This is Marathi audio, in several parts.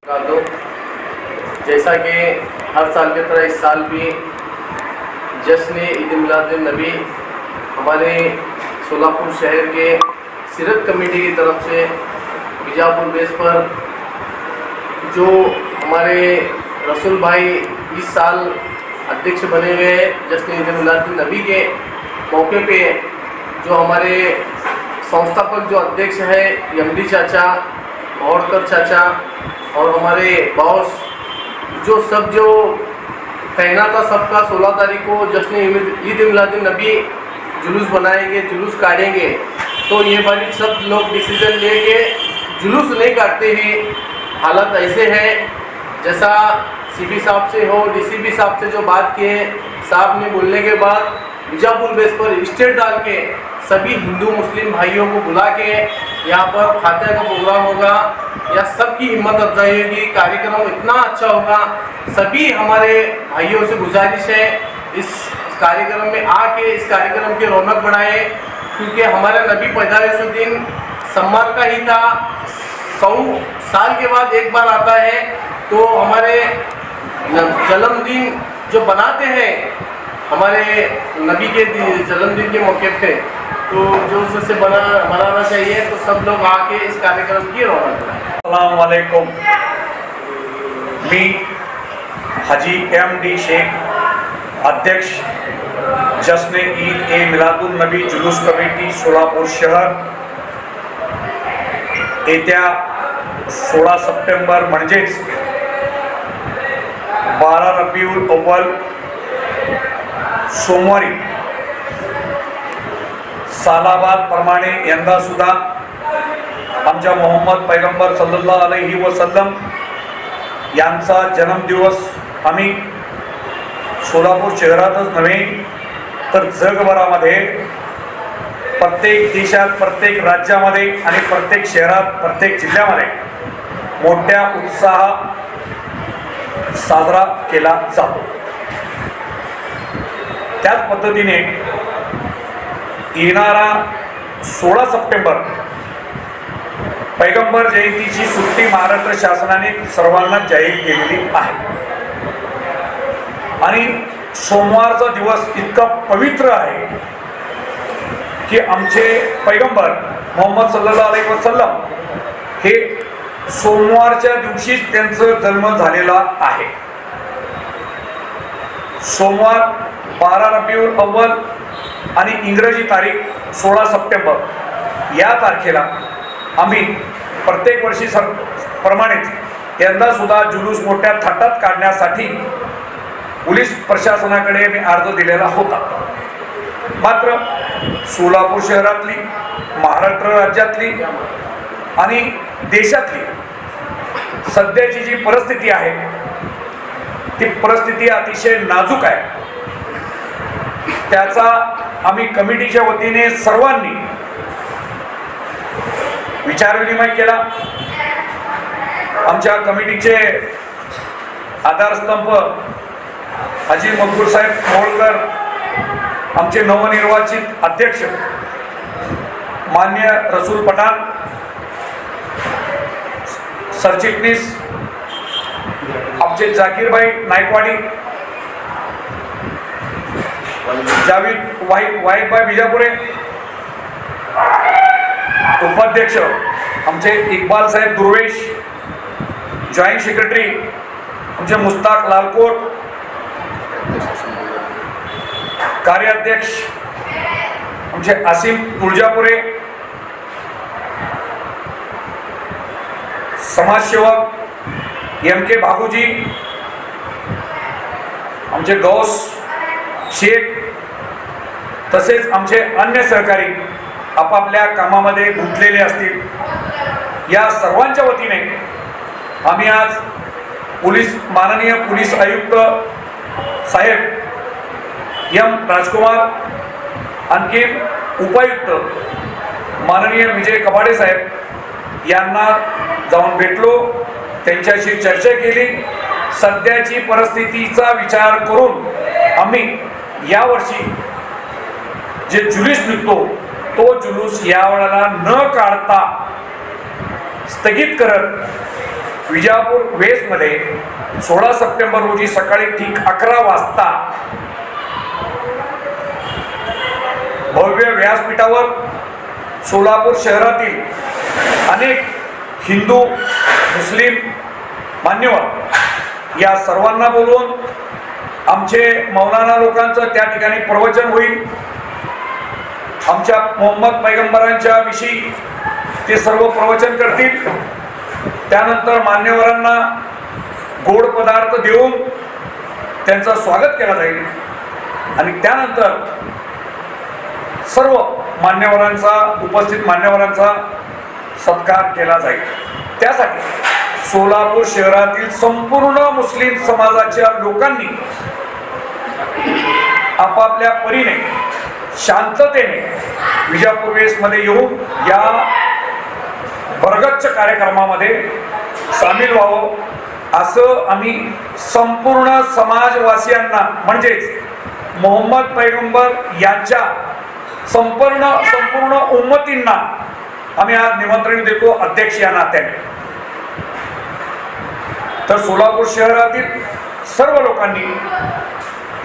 दो जैसा कि हर साल की तरह इस साल भी जश्न ईद मिलादुन नबी हमारे सोलापुर शहर के सीरत कमेटी की तरफ से बीजापुर बेस पर जो हमारे रसूल भाई इस साल अध्यक्ष बने हुए हैं जश्न ईद मिलादुन नबी के मौके पे जो हमारे संस्थापक जो अध्यक्ष है यमडी चाचा भौड़कर चाचा और हमारे बॉस जो सब जो कहना था सबका 16 तारीख को जश्न ईद मिलादुन नबी जुलूस बनाएंगे, जुलूस काटेंगे। तो ये बारी सब लोग डिसीजन लेके जुलूस नहीं काटते हैं। हालत ऐसे है जैसा सीपी साहब से हो डीसीपी साहब से जो बात किए, साहब ने बोलने के बाद बीजापुर बेस पर स्टेट डाल के सभी हिंदू मुस्लिम भाइयों को बुला के यहाँ पर खाते का प्रोग्राम होगा या सबकी हिम्मत अफजाई होगी। कार्यक्रम इतना अच्छा होगा। सभी हमारे भाइयों से गुजारिश है इस कार्यक्रम में आके इस कार्यक्रम की रौनक बढ़ाए, क्योंकि हमारे नबी पैदाइश दिन सोमवार का ही था। 100 साल के बाद एक बार आता है। तो हमारे जन्मदिन जो बनाते हैं हमारे नबी के जन्मदिन के मौके पे, तो जो उससे बनाना चाहिए। तो सब लोग आके इस कार्यक्रम की रौनक बनाएं। अस्सलाम वालेकुम। मी हाजी MD शेख अध्यक्ष जश्न ईद ए मिलादुन नबी जुलूस कमिटी सोलापूर शहर येत्या 16 सप्टेंबर म्हणजेच 12 रबीउल अव्वल सोमवारी सालाबाद प्रमाणे यंदा सुद्धा आमच्या मोहम्मद पैगंबर सल्लल्लाहु अलैहि वसल्लम यांचा जन्मदिवस आम्ही सोलापूर शहरातच नव्हे तर जगभरामध्ये प्रत्येक देशात प्रत्येक राज्यामध्ये आणि प्रत्येक शहरात प्रत्येक जिल्ह्यामध्ये मोठ्या उत्साहात साजरा केला जातो। त्याच पद्धतीने येणारा 16 सप्टेंबर पैगंबर जयंतीची सुट्टी महाराष्ट्र शासनाने सर्वांना जाहीर केलेली आहे आणि सोमवारचा दिवस इतका पवित्र आहे की आमचे पैगंबर मोहम्मद सल्लल्लाहु अलैहि वसल्लम हे सोमवारच्या दिवशीच त्यांचा जन्म झालेला आहे। सोमवार 12 रबीउल अव्वल आणि इंग्रजी तारीख 16 सप्टेंबर या तारखेला आम्ही प्रत्येक वर्षी प्रमाणेच यंदा सुद्धा जुलूस मोठ्या थाटात काढण्यासाठी पोलीस प्रशासनाकडे मी अर्ज दिलेला होता। मात्र सोलापूर शहरातली महाराष्ट्र राज्यातली आणि देशातली सध्याची जी परिस्थिती आहे ती परिस्थिती अतिशय नाजूक आहे। त्याचा आम्ही कमिटीच्या वतीने सर्वांनी विचार विनिमय केला। आमच्या कमिटीचे आधारस्तंभ हाजी मकबूल साहेब मोहोळकर, आमचे नवनिर्वाचित अध्यक्ष मान्य रसूल पठाण, सरचिटणीस आमचे जाकीर भाई नायकवाडी, जावेद वाहिद भाई बिजापुरे, उपाध्यक्ष आमचे इकबाल साहेब दुर्वेश, जॉइंट सेक्रेटरी आमचे मुस्ताक लालकोट, कार्याध्यक्ष आमचे आसिम तुळजापुरे, समाजसेवक MK भागूजी, आमचे गौस शेख, तसेच आमचे अन्य सहकारी आपापल्या कामामध्ये गुंतलेले असतील। या सर्वांच्या वतीने आम्ही आज माननीय पोलीस आयुक्त साहेब M राजकुमार, आणखी उपायुक्त माननीय विजय कबाडे साहेब यांना जाऊन भेटलो, त्यांच्याशी चर्चा केली। सध्याची परिस्थितीचा विचार करून आम्ही यावर्षी जे जुलूस निघतो तो जुलूस यावेळेला न काढता स्थगित करत विजापूर वेस्टमध्ये 16 सप्टेंबर रोजी सकाळी ठीक 11 वाजता भव्य व्यासपीठावर सोलापूर शहरातील अनेक हिंदू मुस्लिम मान्यवर या सर्वांना बोलवून आमचे मौलाना लोकांचं त्या ठिकाणी प्रवचन होईल। आमच्या मोहम्मद पैगंबरांच्या विषयी ते सर्व प्रवचन करतील। त्यानंतर मान्यवरांना गोड पदार्थ देऊन त्यांचं स्वागत केलं जाईल आणि त्यानंतर सर्व मान्यवरांचा उपस्थित मान्यवरांचा सत्कार केला जाईल। त्यासाठी सोलापूर शहरातील संपूर्ण मुस्लिम समाजाच्या लोकांनी आपापल्या परीने शांततेने विजापूर वेस्टमध्ये येऊन या बरगतच्या कार्यक्रमामध्ये सामील व्हावं असं आम्ही संपूर्ण समाजवासियांना म्हणजेच मोहम्मद पैगंबर यांच्या संपूर्ण उम्मतींना आम्ही आज निमंत्रण देतो अध्यक्ष या नात्याने। तर सोलापूर शहरातील सर्व लोकांनी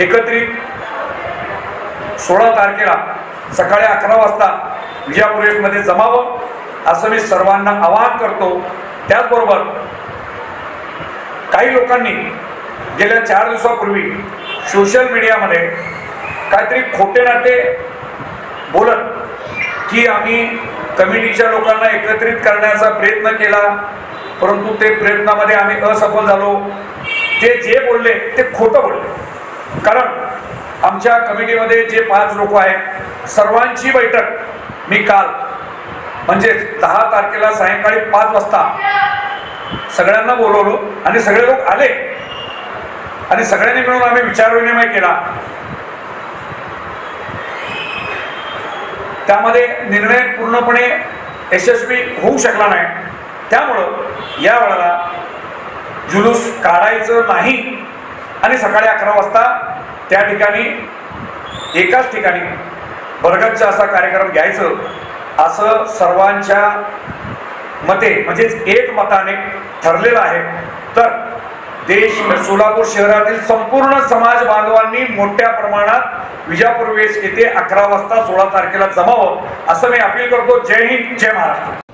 एकत्रित 16 तारखेला सकाळी 11 वाजता विजापूर वेस्टमध्ये जमावं असं मी सर्वांना आवाहन करतो। त्याचबरोबर काही लोकांनी गेल्या 4 दिवसापूर्वी सोशल मीडियामध्ये काहीतरी खोटे नाटे बोलत की आम्ही कमिटीच्या लोकांना एकत्रित करण्याचा प्रयत्न केला परंतु ते प्रयत्नामध्ये आम्ही असफल झालो, ते जे बोलले ते खोटं बोलले। कारण आमच्या कमिटीमध्ये जे 5 लोक आहेत सर्वांची बैठक मी काल म्हणजे 10 तारखेला सायंकाळी 5 वाजता सगळ्यांना बोलवलो आणि सगळे लोक आले आणि सगळ्यांनी मिळून आम्ही विचारविनिमय केला। त्यामध्ये निर्णय पूर्णपणे यशस्वी होऊ शकला नाही। त्यामुळं या वेळेला जुलूस काढायचं नाही आणि सकाळी 11 वाजता त्या ठिकाणी एकाच ठिकाणी बरगतचा असा कार्यक्रम घ्यायचं असं सर्वांच्या मते म्हणजेच एक मताने ठरलेलं आहे। तर सोलापूर शहरातील संपूर्ण समाज बांधवांनी मोठ्या प्रमाणात विजापूर वेस्ट येथे 11 वाजता 16 तारखेला जमावं असं मी अपील करतो। जय हिंद, जय महाराष्ट्र।